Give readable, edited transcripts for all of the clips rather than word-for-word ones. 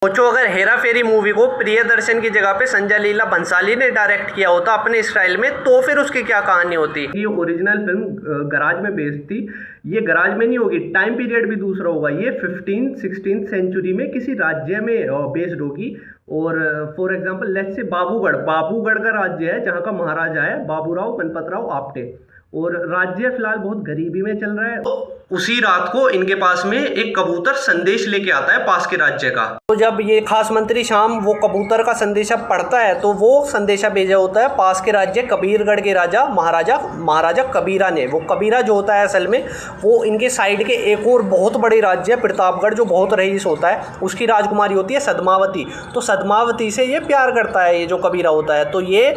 सोचो अगर हेरा फेरी मूवी को प्रियदर्शन की जगह पे संजय लीला भंसाली ने डायरेक्ट किया होता अपने स्टाइल में, तो फिर उसकी क्या कहानी होती। ये ओरिजिनल फिल्म गराज में बेस्ड थी। ये गराज में नहीं होगी, टाइम पीरियड भी दूसरा होगा। ये 15th-16th सेंचुरी में किसी राज्य में बेस्ड होगी। और for example let's say Babugarh का राज्य है, जहाँ का महाराजा है बाबूराव गणपतराव आपटे, और राज्य फिलहाल बहुत गरीबी में चल रहा है। तो उसी रात को इनके पास में एक कबूतर संदेश लेके आता है पास के राज्य का। तो जब ये खास मंत्री शाम वो कबूतर का संदेशा पढ़ता है, तो वो संदेशा भेजा होता है पास के राज्य कबीरगढ़ के राजा महाराजा कबीरा ने। वो कबीरा जो होता है असल में वो इनके साइड के एक और बहुत बड़े राज्य है प्रतापगढ़, जो बहुत रईस होता है, उसकी राजकुमारी होती है सदमावती। तो सदमावती से ये प्यार करता है ये जो कबीरा होता है। तो ये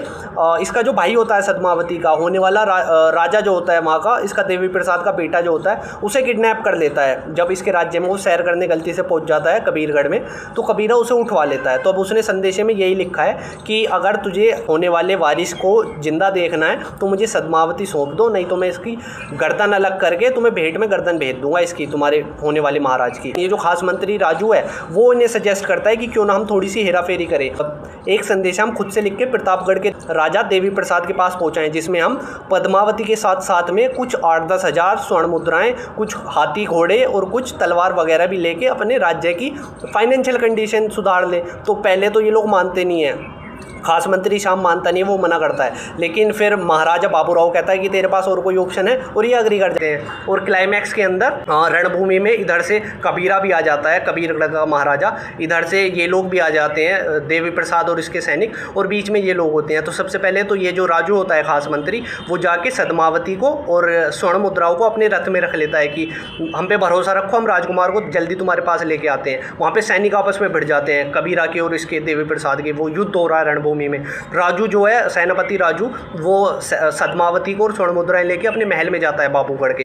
इसका जो भाई होता है सदमावती का होने वाला राजा जो होता है वहाँ का, इसका देवी प्रसाद का बेटा जो होता है, उसे किडनैप कर लेता है। जब इसके राज्य में वो सैर करने गलती से पहुंच जाता है कबीरगढ़ में, तो कबीरा उसे उठवा लेता है। तो अब उसने संदेशे में यही लिखा है कि अगर तुझे होने वाले वारिस को जिंदा देखना है तो मुझे सदमावती सौंप दो, नहीं तो मैं इसकी गर्दन अलग करके तुम्हें भेंट में गर्दन भेज दूंगा इसकी, तुम्हारे होने वाले महाराज की। ये जो खास मंत्री राजू है वो इन्हें सजेस्ट करता है कि क्यों ना हम थोड़ी सी हेरा फेरी करें। एक संदेशा हम खुद से लिख के प्रतापगढ़ के राजा देवी प्रसाद के पास पहुंचाएं, जिसमें हम पद्मावती के साथ साथ में कुछ 8-10 हज़ार स्वर्ण मुद्राएं, कुछ हाथी घोड़े और कुछ तलवार वगैरह भी लेके अपने राज्य की फाइनेंशियल कंडीशन सुधार ले। तो पहले तो ये लोग मानते नहीं हैं, खास मंत्री शाम मानता नहीं है, वो मना करता है। लेकिन फिर महाराजा बाबूराव कहता है कि तेरे पास और कोई ऑप्शन है, और ये अग्री कर देते हैं। और क्लाइमैक्स के अंदर रणभूमि में इधर से कबीरा भी आ जाता है, कबीरगढ़ का महाराजा, इधर से ये लोग भी आ जाते हैं देवी प्रसाद और इसके सैनिक, और बीच में ये लोग होते हैं। तो सबसे पहले तो ये जो राजू होता है खास मंत्री, वो जाके सदमावती को और स्वर्ण मुद्राओं को अपने रथ में रख लेता है कि हम पे भरोसा रखो, हम राजकुमार को जल्दी तुम्हारे पास लेके आते हैं। वहाँ पे सैनिक आपस में भिड़ जाते हैं, कबीरा के और इसके देवी प्रसाद के। वो युद्ध हो रहा है रणभूमि में। राजू जो है सेनापति राजू, वो सदमावती को और स्वर्ण मुद्राएं लेके अपने महल में जाता है बाबूगढ़ के।